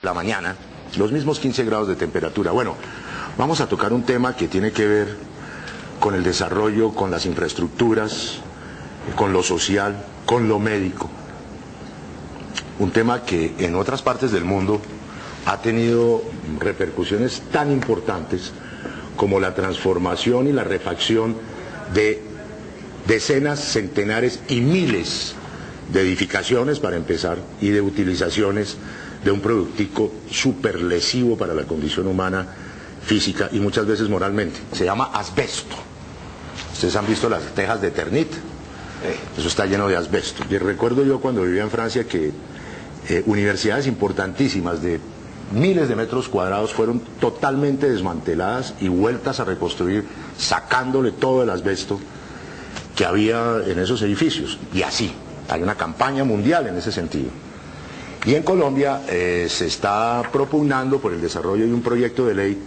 la mañana, los mismos 15 grados de temperatura. Bueno, vamos a tocar un tema que tiene que ver con el desarrollo, con las infraestructuras, con lo social, con lo médico. Un tema que en otras partes del mundo ha tenido repercusiones tan importantes como la transformación y la refacción de decenas, centenares y miles de edificaciones, para empezar, y de utilizaciones de un productico súper lesivo para la condición humana, física y muchas veces moralmente. Se llama asbesto. Ustedes han visto las tejas de Ternit, eso está lleno de asbesto. Y recuerdo yo cuando vivía en Francia que universidades importantísimas de miles de metros cuadrados fueron totalmente desmanteladas y vueltas a reconstruir, sacándole todo el asbesto que había en esos edificios. Y así, hay una campaña mundial en ese sentido. Y en Colombia se está propugnando por el desarrollo de un proyecto de ley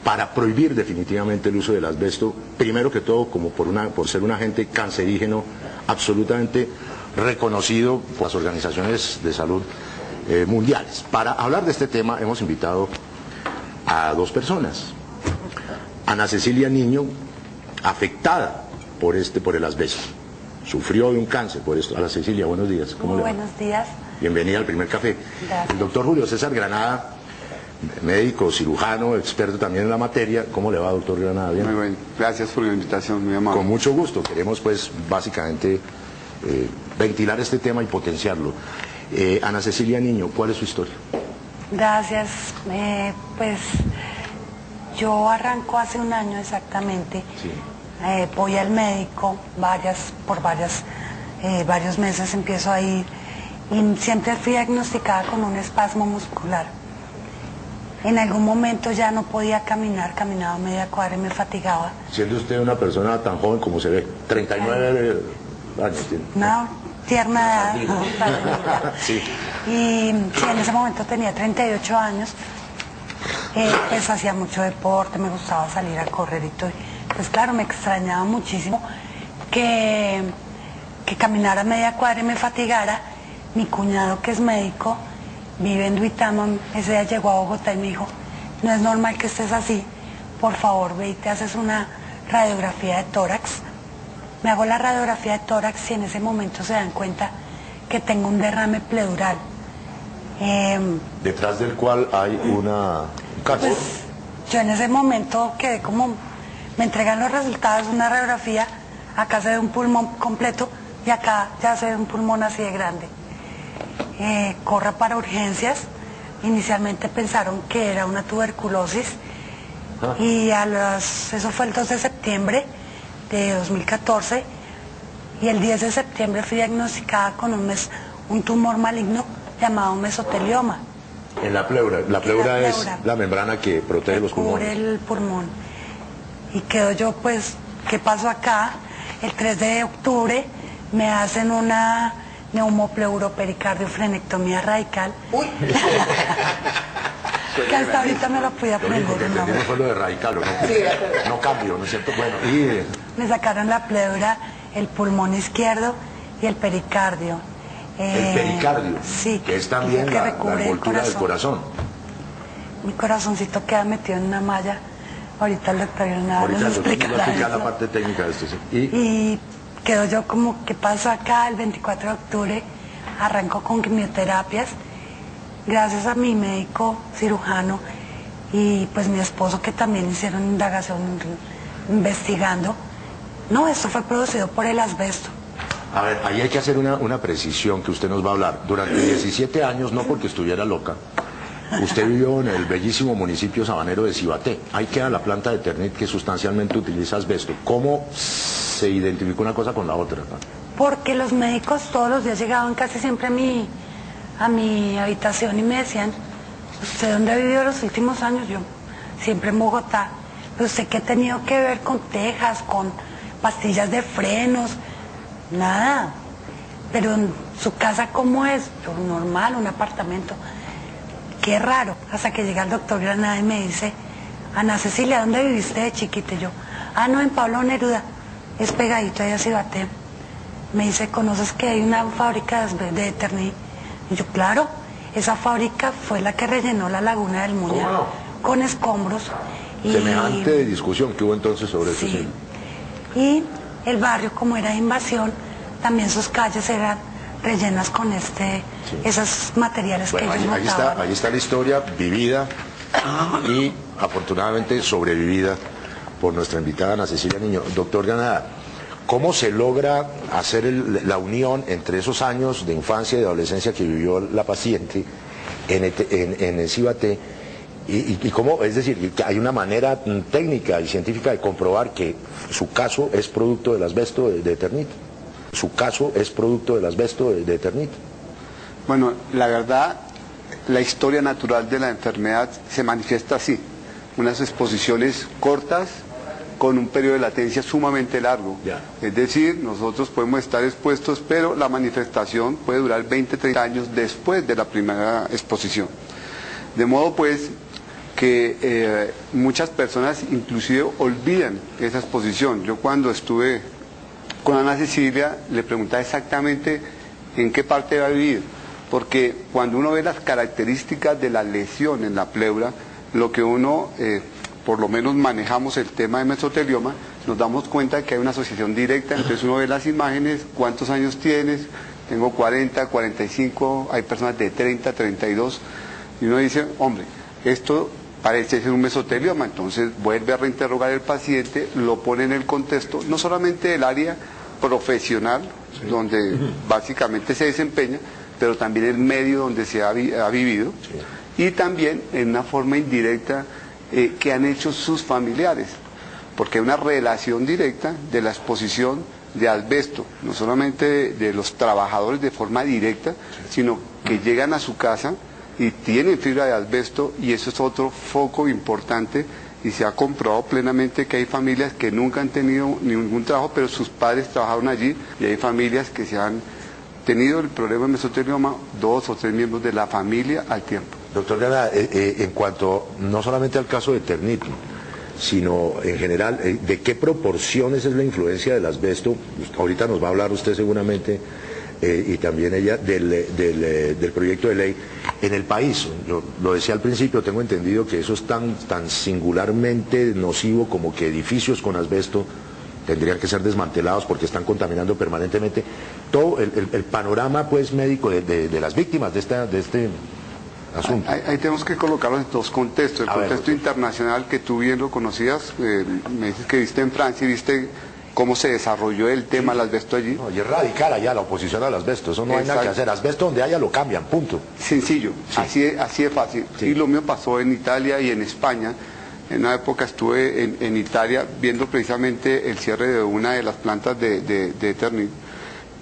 para prohibir definitivamente el uso del asbesto, primero que todo como por ser un agente cancerígeno absolutamente reconocido por las organizaciones de salud mundiales. Para hablar de este tema hemos invitado a dos personas. Ana Cecilia Niño, afectada por el asbesto, sufrió de un cáncer por esto. Ana Cecilia, buenos días. ¿Cómo le va? Buenos días. Bienvenida al Primer Café. Gracias. El doctor Julio César Granada, médico, cirujano, experto también en la materia. ¿Cómo le va, doctor Granada? ¿Bien? Muy bien, gracias por la invitación, muy amable. Con mucho gusto. Queremos pues básicamente ventilar este tema y potenciarlo. Ana Cecilia Niño, ¿cuál es su historia? Gracias. Pues yo arranco hace un año exactamente. Sí. Voy al médico varios meses empiezo a ir y siempre fui diagnosticada con un espasmo muscular. En algún momento ya no podía caminar, caminaba media cuadra y me fatigaba. Siendo usted una persona tan joven como se ve, 39 años tiene. Una tierna edad. ¿No? Sí. Y sí, en ese momento tenía 38 años. Pues hacía mucho deporte, me gustaba salir a correr y todo. Pues claro, me extrañaba muchísimo que caminara media cuadra y me fatigara. Mi cuñado, que es médico, vive en Duitama, ese día llegó a Bogotá y me dijo: no es normal que estés así, por favor ve y te haces una radiografía de tórax. Me hago la radiografía de tórax y en ese momento se dan cuenta que tengo un derrame pleural. Detrás del cual hay un cáncer. Pues yo en ese momento quedé como, me entregan los resultados de una radiografía, acá se ve un pulmón completo y acá ya se ve un pulmón así de grande. Corra para urgencias. Inicialmente pensaron que era una tuberculosis y eso fue el 2 de septiembre de 2014 y el 10 de septiembre fui diagnosticada con un tumor maligno llamado mesotelioma. En la pleura. La pleura es la membrana que protege los pulmones. Cubre el pulmón. Y quedo yo, pues, ¿qué pasó acá? El 3 de octubre me hacen una neumopleuropericardiofrenectomía radical. ¡Uy! Que hasta ahorita me lo pude aprender. Lo único que entendimos fue lo de radical, ¿no? No cambio, ¿no es cierto? Bueno, Me sacaron la pleura, el pulmón izquierdo y el pericardio. el pericardio, sí, que es también la envoltura del corazón. Mi corazoncito queda metido en una malla. Ahorita el doctor Granada nos explicará la parte técnica de esto. ¿Sí? Y quedo yo como, ¿qué pasó acá? El 24 de octubre arranco con quimioterapias. Gracias a mi médico cirujano y pues mi esposo, que también hicieron indagación investigando. No, esto fue producido por el asbesto. A ver, ahí hay que hacer una precisión que usted nos va a hablar. Durante 17 años, no porque estuviera loca, usted vivió en el bellísimo municipio sabanero de Cibaté. Ahí queda la planta de Ternit que sustancialmente utiliza asbesto. ¿Cómo se identificó una cosa con la otra? Porque los médicos todos los días llegaban casi siempre a mi habitación y me decían: ¿usted dónde ha vivido los últimos años? Yo, siempre en Bogotá. ¿Pero usted qué ha tenido que ver con tejas, con pastillas de frenos? Nada. Pero en su casa, ¿cómo es? Yo, normal, un apartamento. Qué raro. Hasta que llega el doctor Granada y me dice: Ana Cecilia, ¿dónde viviste de chiquita? Y yo, no, en Pablo Neruda. Es pegadito ahí a Cibaté. Me dice: ¿conoces que hay una fábrica de Ternit? Y yo, claro. esa fábrica fue la que rellenó la laguna del Muña. ¿Cómo no? Con escombros. Semejante discusión que hubo entonces sobre eso. Sí. Y el barrio, como era de invasión, también sus calles eran rellenas con esos materiales Bueno, que ellos botaban. ahí está la historia vivida y afortunadamente sobrevivida por nuestra invitada Ana Cecilia Niño. Doctor Granada, ¿cómo se logra hacer la unión entre esos años de infancia y de adolescencia que vivió la paciente en el Cibaté y cómo, es decir, que hay una manera técnica y científica de comprobar que su caso es producto del asbesto de Eternit? Su caso es producto del asbesto de Eternit. Bueno, la verdad, la historia natural de la enfermedad se manifiesta así. Unas exposiciones cortas con un periodo de latencia sumamente largo. Ya. Es decir, nosotros podemos estar expuestos, pero la manifestación puede durar 20, 30 años después de la primera exposición. De modo pues que muchas personas inclusive olvidan esa exposición. Yo cuando estuve con Ana Cecilia le preguntaba exactamente en qué parte va a vivir, porque cuando uno ve las características de la lesión en la pleura, lo que uno, por lo menos manejamos el tema de mesotelioma, nos damos cuenta que hay una asociación directa. Entonces uno ve las imágenes, cuántos años tienes, tengo 40, 45, hay personas de 30, 32, y uno dice, hombre, esto parece ser un mesotelioma. Entonces vuelve a reinterrogar al paciente, lo pone en el contexto, no solamente del área profesional, sí, donde básicamente se desempeña, pero también el medio donde se ha vivido, sí, y también en una forma indirecta que han hecho sus familiares, porque hay una relación directa de la exposición de asbesto, no solamente de los trabajadores de forma directa, sino que llegan a su casa y tienen fibra de asbesto, y eso es otro foco importante, y se ha comprobado plenamente que hay familias que nunca han tenido ningún trabajo, pero sus padres trabajaron allí, y hay familias que se han tenido el problema de mesotelioma, 2 o 3 miembros de la familia al tiempo. Doctor Granada, en cuanto no solamente al caso de Eternit, sino en general, ¿de qué proporciones es la influencia del asbesto? Ahorita nos va a hablar usted seguramente, y también ella, del proyecto de ley en el país. Yo lo decía al principio, tengo entendido que eso es tan singularmente nocivo como que edificios con asbesto tendrían que ser desmantelados porque están contaminando permanentemente todo el panorama pues médico de las víctimas de este asunto. Ahí tenemos que colocarlo en dos contextos. El contexto internacional, que tú bien lo conocías, me dices que viste en Francia y viste cómo se desarrolló el tema del asbesto allí. No, y es radical allá la oposición al asbesto, eso no hay nada que hacer. Asbesto donde haya lo cambian, punto. Sencillo, sí, así de fácil. Sí. Y lo mío pasó en Italia y en España. En una época estuve en Italia viendo precisamente el cierre de una de las plantas de Eternit,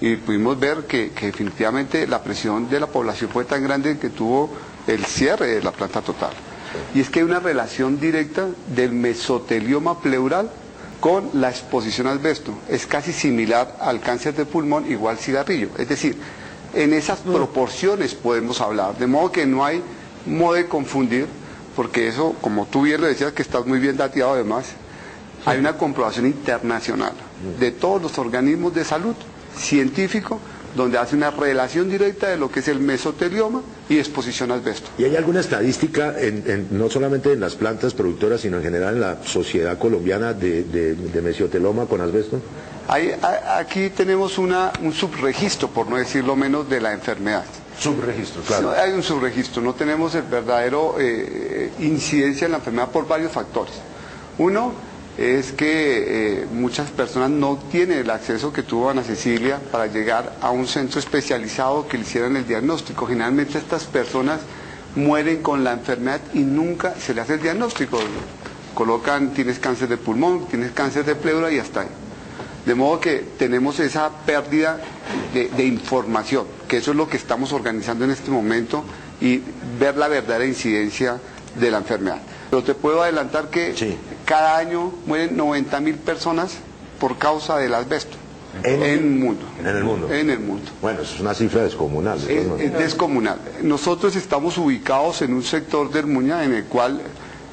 y pudimos ver que definitivamente la presión de la población fue tan grande que tuvo el cierre de la planta total. Y es que hay una relación directa del mesotelioma pleural con la exposición al asbesto. Es casi similar al cáncer de pulmón, igual cigarrillo. Es decir, en esas proporciones podemos hablar, de modo que no hay modo de confundir, porque eso, como tú bien lo decías, que estás muy bien dateado además, hay una comprobación internacional de todos los organismos de salud científico, donde hace una relación directa de lo que es el mesotelioma y exposición al asbesto. ¿Y hay alguna estadística, no solamente en las plantas productoras, sino en general en la sociedad colombiana de mesoteloma con asbesto? Aquí tenemos un subregistro, por no decirlo menos, de la enfermedad. Subregistro, claro. Hay un subregistro, no tenemos el verdadero incidencia en la enfermedad por varios factores. Uno es que muchas personas no tienen el acceso que tuvo Ana Cecilia para llegar a un centro especializado que le hicieran el diagnóstico. Generalmente estas personas mueren con la enfermedad y nunca se le hace el diagnóstico. Colocan, tienes cáncer de pulmón, tienes cáncer de pleura y hasta ahí. De modo que tenemos esa pérdida de información, que eso es lo que estamos organizando en este momento, y ver la verdadera incidencia de la enfermedad. Pero te puedo adelantar que sí, cada año mueren 90.000 personas por causa del asbesto en el mundo. En el mundo. En el mundo. Bueno, eso es una cifra descomunal. Es descomunal. Nosotros estamos ubicados en un sector del Muña en el cual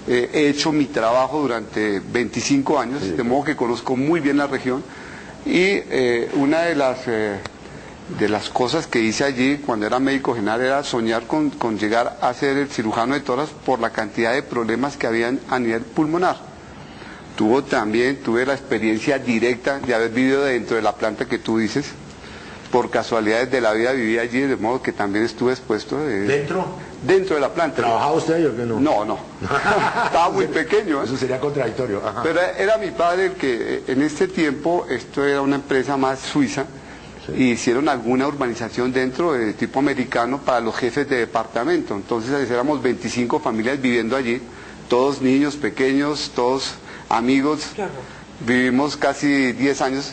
he hecho mi trabajo durante 25 años, sí, de modo que conozco muy bien la región, y una de de las cosas que hice allí cuando era médico general era soñar con llegar a ser el cirujano de toras por la cantidad de problemas que habían a nivel pulmonar. Tuve la experiencia directa de haber vivido dentro de la planta que tú dices. Por casualidades de la vida viví allí, de modo que también estuve expuesto. ¿Dentro? Dentro de la planta. ¿Trabajaba usted ahí o qué no? No. Estaba muy pequeño. Eso sería contradictorio. Ajá. Pero era mi padre el que, en este tiempo, esto era una empresa más suiza, sí. Y hicieron alguna urbanización dentro de tipo americano para los jefes de departamento. Entonces éramos 25 familias viviendo allí, todos niños pequeños, todos amigos. Claro. Vivimos casi 10 años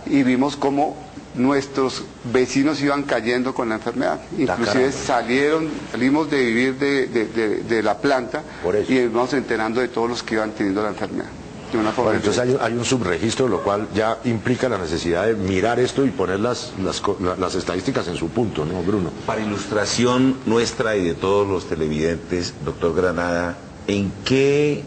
y vimos cómo nuestros vecinos iban cayendo con la enfermedad. Inclusive salimos de vivir de la planta y íbamos enterando de todos los que iban teniendo la enfermedad. De una forma entonces hay un subregistro, lo cual ya implica la necesidad de mirar esto y poner las estadísticas en su punto, ¿no, Bruno? Para ilustración nuestra y de todos los televidentes, doctor Granada, ¿en qué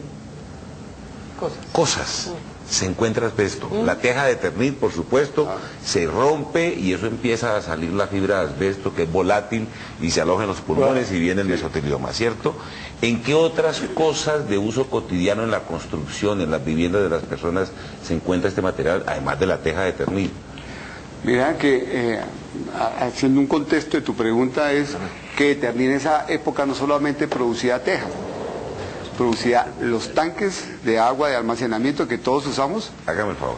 cosas se encuentra asbesto? La teja de Ternit, por supuesto, se rompe y eso empieza a salir la fibra de asbesto, que es volátil y se aloja en los pulmones y viene el mesotelioma, ¿cierto? ¿En qué otras cosas de uso cotidiano en la construcción, en las viviendas de las personas, se encuentra este material, además de la teja de Ternit? Mira que, haciendo un contexto de tu pregunta, es que Ternit en esa época no solamente producía teja, producía los tanques de agua de almacenamiento que todos usamos. Hágame el favor.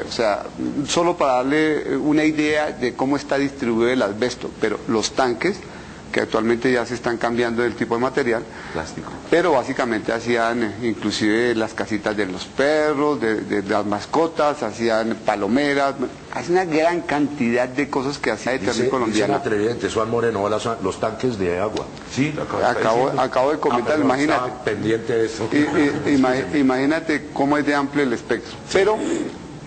O sea, solo para darle una idea de cómo está distribuido el asbesto, pero los tanques, que actualmente ya se están cambiando del tipo de material, plástico, pero básicamente hacían inclusive las casitas de los perros, de las mascotas, hacían palomeras, hacían una gran cantidad de cosas que hacía de Ternit colombiano. Dice atrevidente, Juan Moreno, los tanques de agua. Sí, acabo de comentar, imagínate. Pendiente de eso. Imagínate cómo es de amplio el espectro. Pero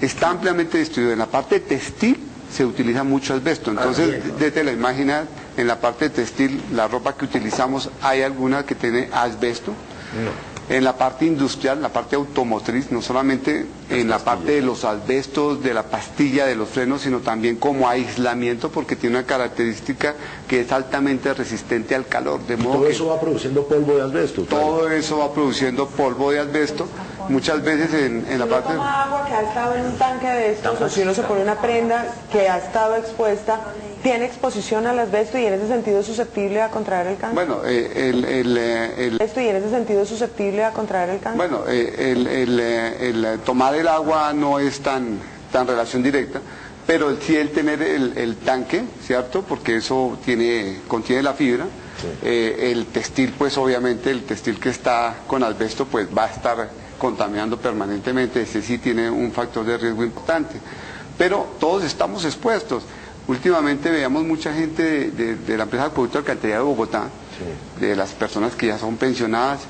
está ampliamente distribuido. En la parte textil se utiliza mucho asbesto. Entonces, desde la imagen, en la parte textil, la ropa que utilizamos, hay alguna que tiene asbesto. No. En la parte industrial, la parte automotriz, no solamente en la parte de los asbestos, de la pastilla, de los frenos, sino también como aislamiento, porque tiene una característica que es altamente resistente al calor. De modo todo eso va produciendo polvo de asbesto. Todo eso va produciendo polvo de asbesto. Muchas veces en la parte... Si uno toma agua que ha estado en un tanque de estos, o si uno se pone una prenda que ha estado expuesta, ¿tiene exposición al asbesto y en ese sentido es susceptible a contraer el cáncer? Bueno, ¿Esto y en ese sentido es susceptible a contraer el cáncer? Bueno, el tomar el agua no es tan relación directa, pero sí el tener el tanque, ¿cierto? Porque eso contiene la fibra. Sí. El textil, pues obviamente el textil que está con asbesto, pues va a estar contaminando permanentemente. Ese sí tiene un factor de riesgo importante. Pero todos estamos expuestos. Últimamente veíamos mucha gente de la empresa de acueducto de alcantarillado de Bogotá, sí, de las personas que ya son pensionadas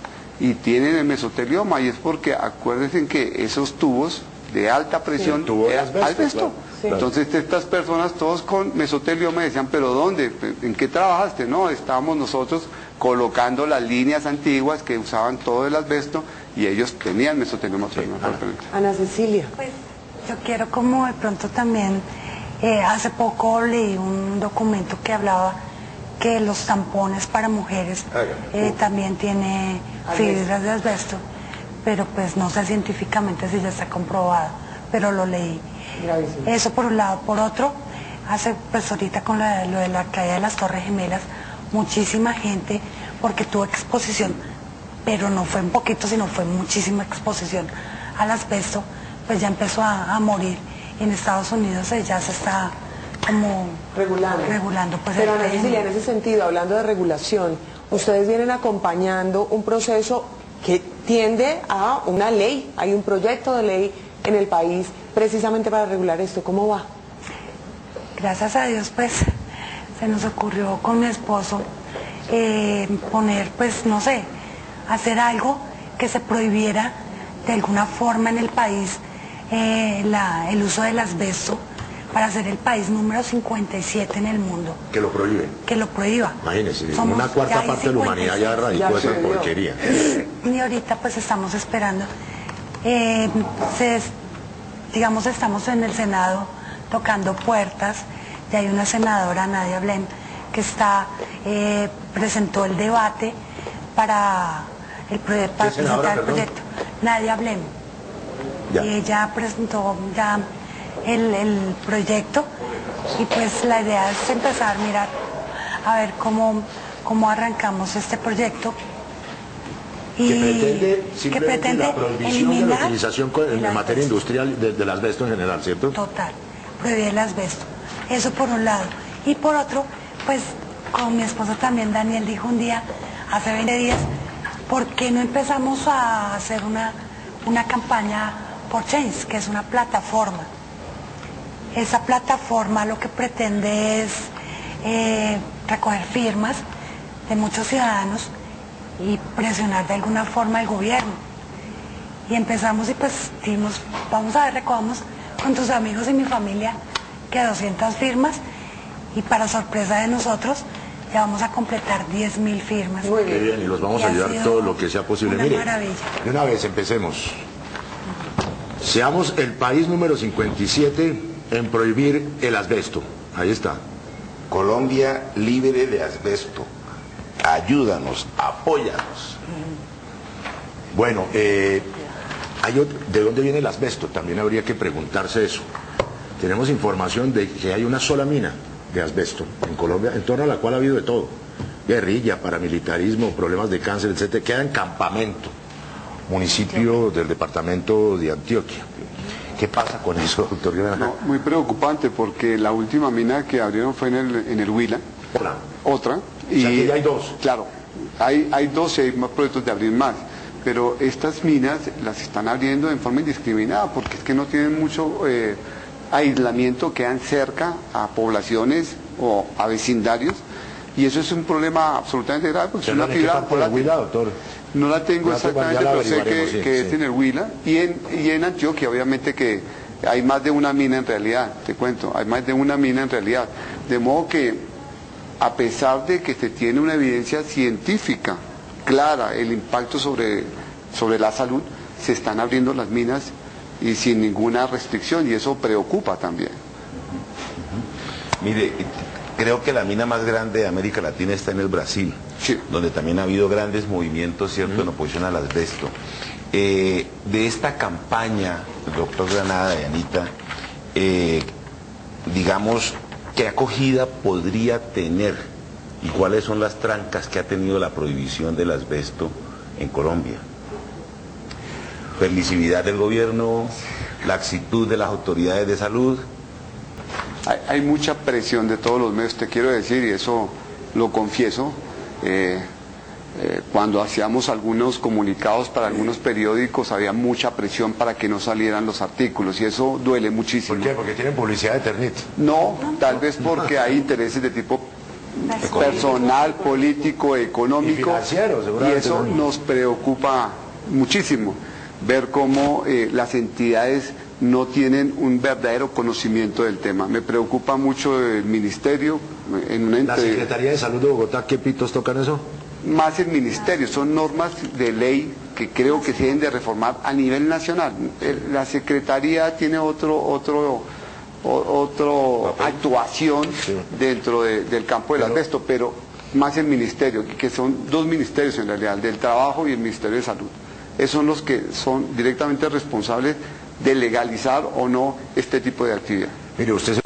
y tienen el mesotelioma, y es porque acuérdense que esos tubos de alta presión eran asbesto. Claro. Sí. Entonces estas personas todos con mesotelioma decían, ¿pero dónde? ¿En qué trabajaste? No, estábamos nosotros colocando las líneas antiguas que usaban todo el asbesto y ellos tenían mesotelioma. Sí. Ana Cecilia. Pues yo quiero como de pronto también... hace poco leí un documento que hablaba que los tampones para mujeres también tiene fibras de asbesto, pero pues no sé científicamente si ya está comprobado, pero lo leí. Gravísimo. Eso por un lado. Por otro, pues ahorita con lo de la caída de las Torres Gemelas, muchísima gente, porque tuvo exposición, pero no fue un poquito, sino fue muchísima exposición al asbesto, pues ya empezó a morir. En Estados Unidos ya se está como regulando pues. Pero Ana Cecilia, en ese sentido, hablando de regulación, ustedes vienen acompañando un proceso que tiende a una ley, hay un proyecto de ley en el país precisamente para regular esto. ¿Cómo va? Gracias a Dios, pues se nos ocurrió con mi esposo poner, pues no sé, hacer algo que se prohibiera de alguna forma en el país el uso del asbesto, para ser el país número 57 en el mundo. Que lo prohíbe. Que lo prohíba. Imagínense, una cuarta parte de la humanidad ya radicó esa porquería. Y ahorita pues estamos esperando. Digamos, estamos en el Senado tocando puertas, y hay una senadora, Nadia Blem, que presentó el debate para presentar el proyecto. Nadia Blem. Ya. Y ella presentó ya el proyecto, y pues la idea es empezar a mirar a ver cómo arrancamos este proyecto. Que pretende simplemente la prohibición de la utilización en materia industrial del asbesto en general, ¿cierto? Total, prohibir el asbesto. Eso por un lado. Y por otro, pues con mi esposo también, Daniel, dijo un día, hace 20 días, ¿por qué no empezamos a hacer una campaña por Change, que es una plataforma? Esa plataforma lo que pretende es recoger firmas de muchos ciudadanos y presionar de alguna forma al gobierno. Y empezamos y pues dijimos, vamos a ver, recogamos con tus amigos y mi familia que 200 firmas, y para sorpresa de nosotros ya vamos a completar 10.000 firmas. Muy Qué bien, y los vamos a ayudar todo lo que sea posible. Una Mire, maravilla. de una vez empecemos. Seamos el país número 57 en prohibir el asbesto. Ahí está. Colombia libre de asbesto. Ayúdanos, apóyanos. Bueno, ¿de dónde viene el asbesto? También habría que preguntarse eso. Tenemos información de que hay una sola mina de asbesto en Colombia, en torno a la cual ha habido de todo. Guerrilla, paramilitarismo, problemas de cáncer, etcétera. Queda en Campamento, municipio del departamento de Antioquia. ¿Qué pasa con eso, doctor Granados? No, muy preocupante, porque la última mina que abrieron fue en el Huila. Hola. Otra. O sea, que ya hay dos. Claro, hay dos y hay más proyectos de abrir más. Pero estas minas las están abriendo en forma indiscriminada, porque es que no tienen mucho aislamiento, quedan cerca a poblaciones o a vecindarios, y eso es un problema absolutamente grave, porque es una ¿En qué fibra parte del Huila, doctor? no la tengo Ya exactamente, la pero sé averiguaremos, que sí, es sí. en el Huila y en Antioquia, obviamente que hay más de una mina en realidad, te cuento, hay más de una mina en realidad. De modo que, a pesar de que se tiene una evidencia científica clara, el impacto sobre la salud, se están abriendo las minas y sin ninguna restricción, y eso preocupa también. Mire, creo que la mina más grande de América Latina está en el Brasil, Sí. donde también ha habido grandes movimientos, ¿cierto?, en oposición al asbesto. De esta campaña, doctor Granada y Anita, digamos, ¿qué acogida podría tener y cuáles son las trancas que ha tenido la prohibición del asbesto en Colombia? Permisividad del gobierno, laxitud de las autoridades de salud. Hay mucha presión de todos los medios, te quiero decir, y eso lo confieso. Cuando hacíamos algunos comunicados para algunos periódicos, había mucha presión para que no salieran los artículos, y eso duele muchísimo. ¿Por qué? Porque tienen publicidad de Eternit. No, tal vez porque hay intereses de tipo personal, político, económico, Y financiero, y seguramente eso también. nos preocupa muchísimo, ver cómo las entidades no tienen un verdadero conocimiento del tema. Me preocupa mucho el ministerio, en una ¿La Secretaría de Salud de Bogotá qué pitos tocan eso? más el ministerio, son normas de ley que creo que se deben de reformar a nivel nacional. La Secretaría tiene otro actuación Sí. dentro del campo del asbesto, pero más el ministerio, que son dos ministerios en realidad, el del Trabajo y el Ministerio de Salud. Esos son los que son directamente responsables de legalizar o no este tipo de actividad. Mire, usted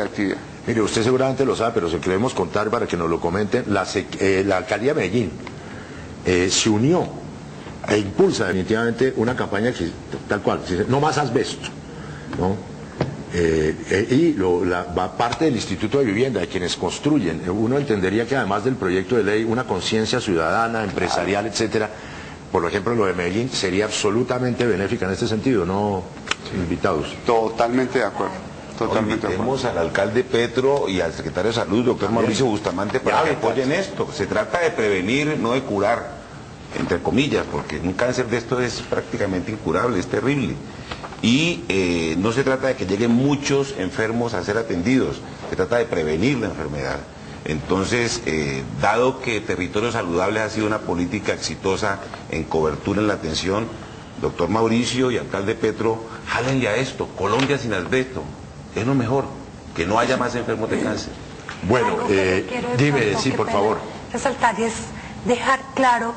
actividad. Mire, usted seguramente lo sabe, pero se queremos contar para que nos lo comenten. La Alcaldía de Medellín se unió e impulsa definitivamente una campaña que, tal cual, no más asbesto, ¿no? Va parte del Instituto de Vivienda, de quienes construyen. Uno entendería que además del proyecto de ley, una conciencia ciudadana, empresarial, etcétera, por ejemplo, lo de Medellín sería absolutamente benéfica en este sentido, ¿no, invitados? Totalmente de acuerdo. Totalmente de acuerdo. Invitemos al alcalde Petro y al secretario de Salud, doctor Mauricio Bustamante, para que apoyen esto. Se trata de prevenir, no de curar, entre comillas, porque un cáncer de esto es prácticamente incurable, es terrible. Y no se trata de que lleguen muchos enfermos a ser atendidos, se trata de prevenir la enfermedad. Entonces, dado que Territorios Saludables ha sido una política exitosa en cobertura en la atención, doctor Mauricio y alcalde Petro, jálenle a esto, Colombia sin asbesto. es lo mejor, que no haya más enfermos de cáncer. Bueno, Algo que yo quiero de dime, pronto, sí, qué por pena favor. resaltar y es dejar claro,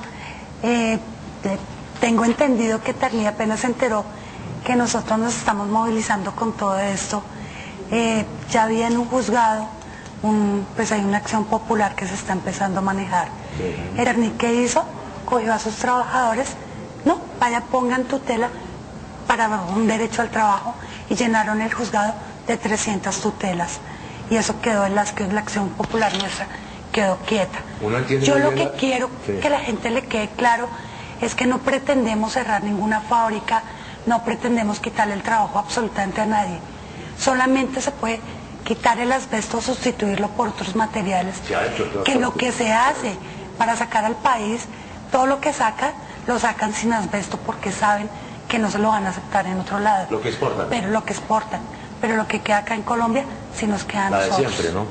tengo entendido que Terni apenas se enteró que nosotros nos estamos movilizando con todo esto. Ya había en un juzgado, pues hay una acción popular que se está empezando a manejar. Terni, ¿qué hizo? Cogió a sus trabajadores, no, vaya, pongan tutela para un derecho al trabajo y llenaron el juzgado de 300 tutelas. Y eso quedó en la acción popular nuestra, quedó quieta. Yo lo que quiero que la gente le quede claro es que no pretendemos cerrar ninguna fábrica, no pretendemos quitarle el trabajo absolutamente a nadie. Solamente se puede quitar el asbesto, sustituirlo por otros materiales. Que lo que se hace para sacar al país, todo lo que sacan, lo sacan sin asbesto porque saben que no se lo van a aceptar en otro lado. Lo que exportan. Pero lo que exportan. Pero lo que queda acá en Colombia, sí nos queda a La de nosotros. siempre, ¿no?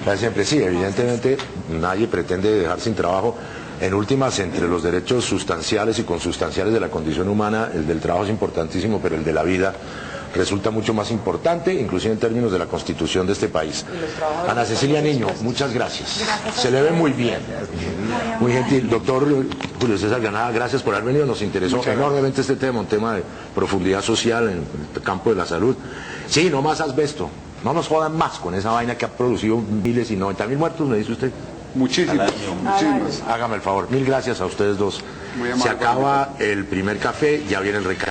La de siempre, sí, evidentemente nadie pretende dejar sin trabajo. En últimas, entre los derechos sustanciales y consustanciales de la condición humana, el del trabajo es importantísimo, pero el de la vida resulta mucho más importante, inclusive en términos de la constitución de este país. Ana Cecilia Niño, muchas gracias. Se le ve muy bien. Muy gentil. Doctor Julio César Granada, gracias por haber venido. Nos interesó enormemente este tema, un tema de profundidad social en el campo de la salud. Sí, no más asbesto. No nos jodan más con esa vaina que ha producido miles y 90.000 muertos, me dice usted. Muchísimas, muchísimas. Hágame el favor. Mil gracias a ustedes dos. Muy amable. Se acaba el primer café, ya viene el recado.